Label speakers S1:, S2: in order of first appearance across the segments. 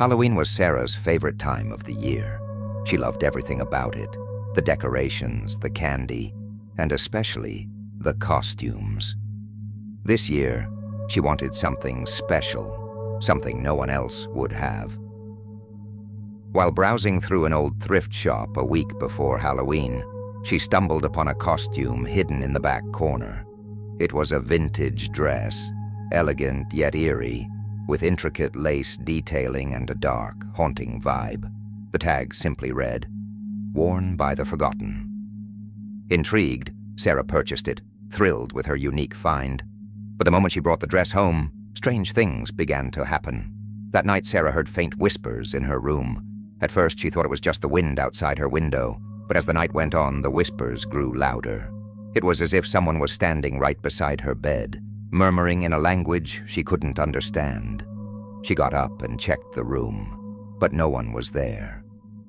S1: Halloween was Sarah's favorite time of the year. She loved everything about it, the decorations, the candy, and especially the costumes. This year, she wanted something special, something no one else would have. While browsing through an old thrift shop a week before Halloween, she stumbled upon a costume hidden in the back corner. It was a vintage dress, elegant yet eerie, with intricate lace detailing and a dark, haunting vibe. The tag simply read, "Worn by the Forgotten." Intrigued, Sarah purchased it, thrilled with her unique find. But the moment she brought the dress home, strange things began to happen. That night, Sarah heard faint whispers in her room. At first, she thought it was just the wind outside her window, but as the night went on, the whispers grew louder. It was as if someone was standing right beside her bed, murmuring in a language she couldn't understand. She got up and checked the room, but no one was there.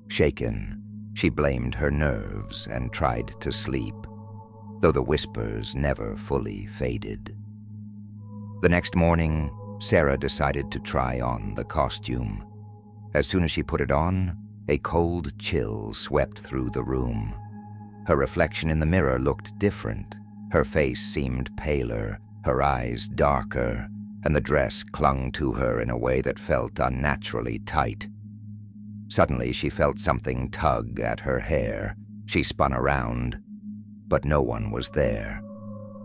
S1: Shaken, she blamed her nerves and tried to sleep, though the whispers never fully faded. The next morning, Sarah decided to try on the costume. As soon as she put it on, a cold chill swept through the room. Her reflection in the mirror looked different. Her face seemed paler, her eyes darker, and the dress clung to her in a way that felt unnaturally tight. Suddenly, she felt something tug at her hair. She spun around, but no one was there.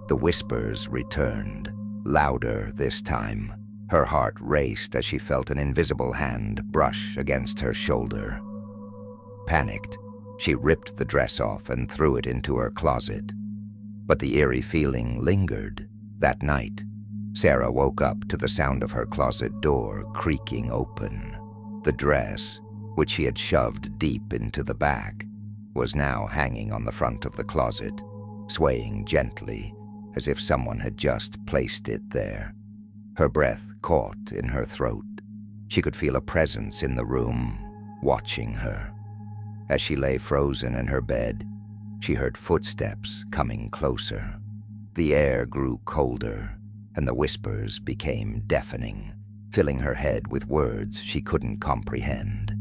S1: The whispers returned, louder this time. Her heart raced as she felt an invisible hand brush against her shoulder. Panicked, she ripped the dress off and threw it into her closet. But the eerie feeling lingered. That night, Sarah woke up to the sound of her closet door creaking open. The dress, which she had shoved deep into the back, was now hanging on the front of the closet, swaying gently as if someone had just placed it there. Her breath caught in her throat. She could feel a presence in the room, watching her. As she lay frozen in her bed, she heard footsteps coming closer. The air grew colder, and the whispers became deafening, filling her head with words she couldn't comprehend.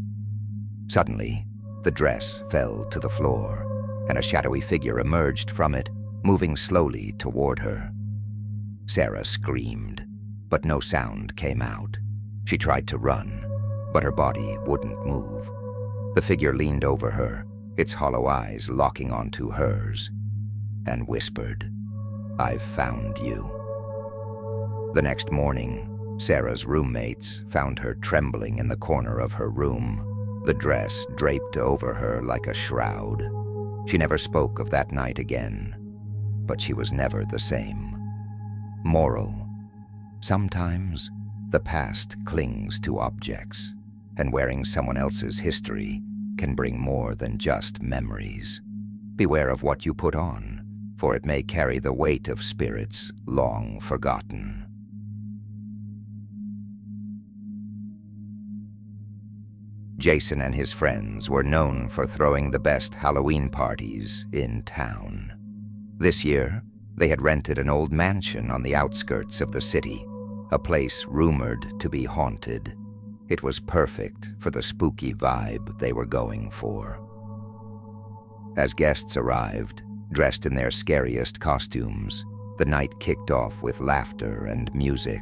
S1: Suddenly, the dress fell to the floor, and a shadowy figure emerged from it, moving slowly toward her. Sarah screamed, but no sound came out. She tried to run, but her body wouldn't move. The figure leaned over her, its hollow eyes locking onto hers, and whispered, "I've found you." The next morning, Sarah's roommates found her trembling in the corner of her room, the dress draped over her like a shroud. She never spoke of that night again, but she was never the same. Moral: sometimes the past clings to objects, and wearing someone else's history can bring more than just memories. Beware of what you put on, for it may carry the weight of spirits long forgotten. Jason and his friends were known for throwing the best Halloween parties in town. This year, they had rented an old mansion on the outskirts of the city, a place rumored to be haunted. It was perfect for the spooky vibe they were going for. As guests arrived, dressed in their scariest costumes, the night kicked off with laughter and music.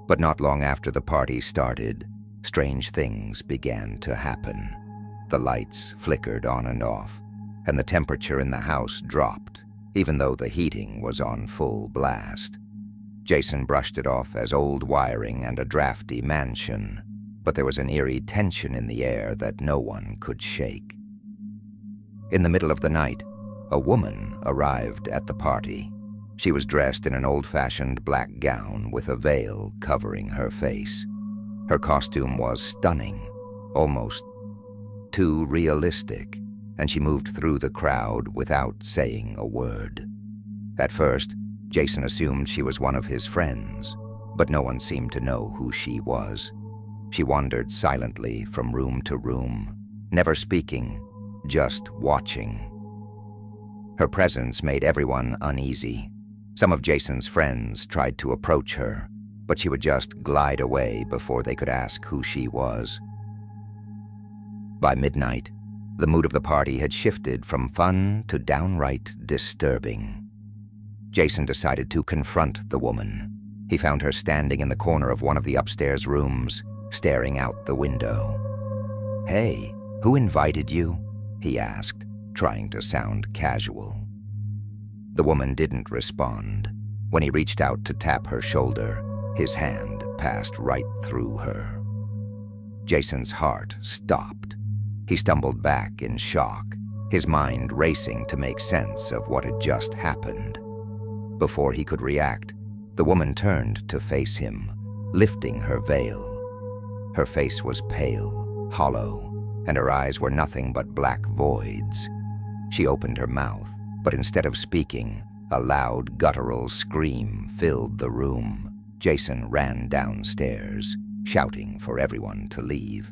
S1: But not long after the party started, strange things began to happen. The lights flickered on and off, and the temperature in the house dropped, even though the heating was on full blast. Jason brushed it off as old wiring and a drafty mansion, but there was an eerie tension in the air that no one could shake. In the middle of the night, a woman arrived at the party. She was dressed in an old-fashioned black gown with a veil covering her face. Her costume was stunning, almost too realistic, and she moved through the crowd without saying a word. At first, Jason assumed she was one of his friends, but no one seemed to know who she was. She wandered silently from room to room, never speaking, just watching. Her presence made everyone uneasy. Some of Jason's friends tried to approach her, but she would just glide away before they could ask who she was. By midnight, the mood of the party had shifted from fun to downright disturbing. Jason decided to confront the woman. He found her standing in the corner of one of the upstairs rooms, staring out the window. "Hey, who invited you?" he asked, trying to sound casual. The woman didn't respond. When he reached out to tap her shoulder, his hand passed right through her. Jason's heart stopped. He stumbled back in shock, his mind racing to make sense of what had just happened. Before he could react, the woman turned to face him, lifting her veil. Her face was pale, hollow, and her eyes were nothing but black voids. She opened her mouth, but instead of speaking, a loud, guttural scream filled the room. Jason ran downstairs, shouting for everyone to leave.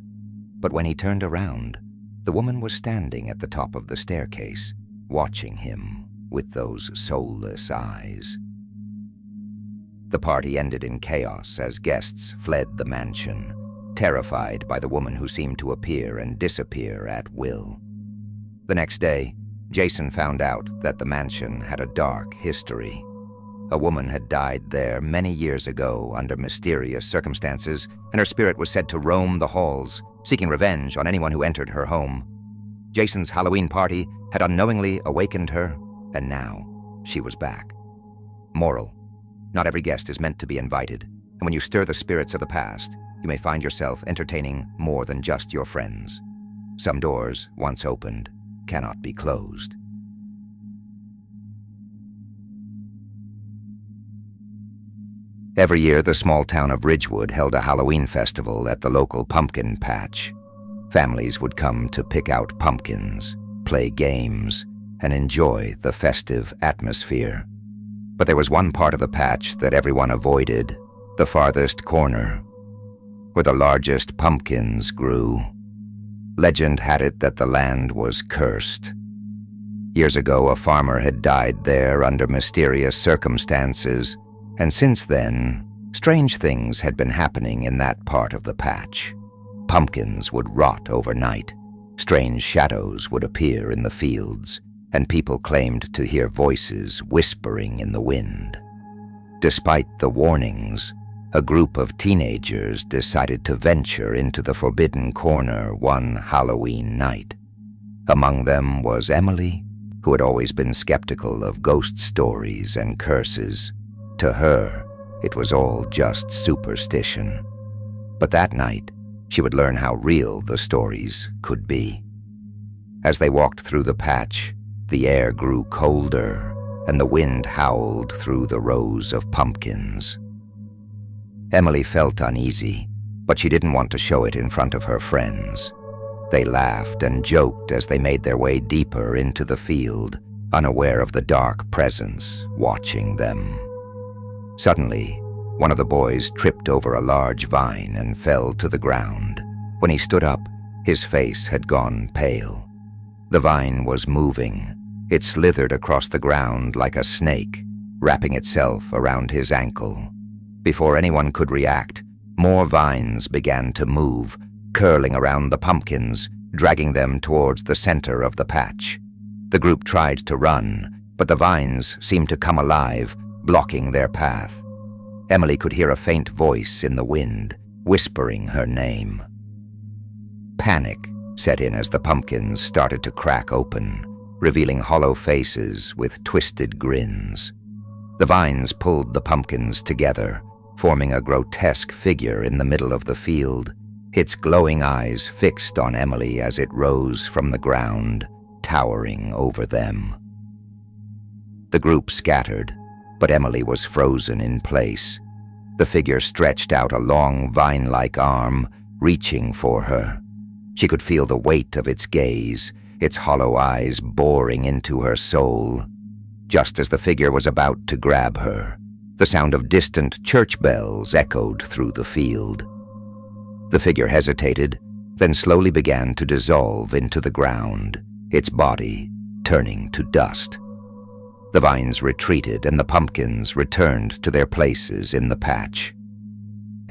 S1: But when he turned around, the woman was standing at the top of the staircase, watching him with those soulless eyes. The party ended in chaos as guests fled the mansion, terrified by the woman who seemed to appear and disappear at will. The next day, Jason found out that the mansion had a dark history. A woman had died there many years ago under mysterious circumstances, and her spirit was said to roam the halls, seeking revenge on anyone who entered her home. Jason's Halloween party had unknowingly awakened her, and now she was back. Moral: not every guest is meant to be invited, and when you stir the spirits of the past, you may find yourself entertaining more than just your friends. Some doors, once opened, cannot be closed. Every year, the small town of Ridgewood held a Halloween festival at the local pumpkin patch. Families would come to pick out pumpkins, play games, and enjoy the festive atmosphere. But there was one part of the patch that everyone avoided, the farthest corner, where the largest pumpkins grew. Legend had it that the land was cursed. Years ago, a farmer had died there under mysterious circumstances, and since then, strange things had been happening in that part of the patch. Pumpkins would rot overnight, strange shadows would appear in the fields, and people claimed to hear voices whispering in the wind. Despite the warnings, a group of teenagers decided to venture into the forbidden corner one Halloween night. Among them was Emily, who had always been skeptical of ghost stories and curses. To her, it was all just superstition. But that night, she would learn how real the stories could be. As they walked through the patch, the air grew colder, and the wind howled through the rows of pumpkins. Emily felt uneasy, but she didn't want to show it in front of her friends. They laughed and joked as they made their way deeper into the field, unaware of the dark presence watching them. Suddenly, one of the boys tripped over a large vine and fell to the ground. When he stood up, his face had gone pale. The vine was moving. It slithered across the ground like a snake, wrapping itself around his ankle. Before anyone could react, more vines began to move, curling around the pumpkins, dragging them towards the center of the patch. The group tried to run, but the vines seemed to come alive, blocking their path. Emily could hear a faint voice in the wind, whispering her name. Panic set in as the pumpkins started to crack open, revealing hollow faces with twisted grins. The vines pulled the pumpkins together, forming a grotesque figure in the middle of the field, its glowing eyes fixed on Emily as it rose from the ground, towering over them. The group scattered, but Emily was frozen in place. The figure stretched out a long vine-like arm, reaching for her. She could feel the weight of its gaze, its hollow eyes boring into her soul. Just as the figure was about to grab her, the sound of distant church bells echoed through the field. The figure hesitated, then slowly began to dissolve into the ground, its body turning to dust. The vines retreated and the pumpkins returned to their places in the patch.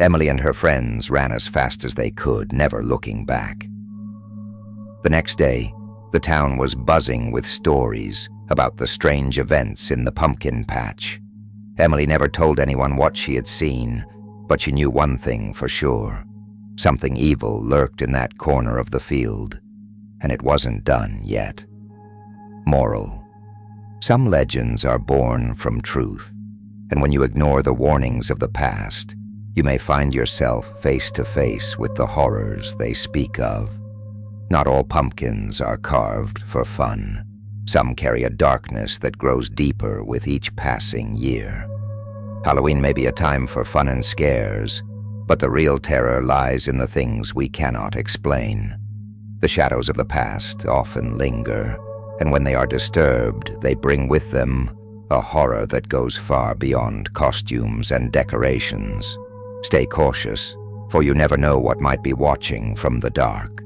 S1: Emily and her friends ran as fast as they could, never looking back. The next day, the town was buzzing with stories about the strange events in the pumpkin patch. Emily never told anyone what she had seen, but she knew one thing for sure. Something evil lurked in that corner of the field, and it wasn't done yet. Moral: some legends are born from truth, and when you ignore the warnings of the past, you may find yourself face to face with the horrors they speak of. Not all pumpkins are carved for fun. Some carry a darkness that grows deeper with each passing year. Halloween may be a time for fun and scares, but the real terror lies in the things we cannot explain. The shadows of the past often linger, and when they are disturbed, they bring with them a horror that goes far beyond costumes and decorations. Stay cautious, for you never know what might be watching from the dark.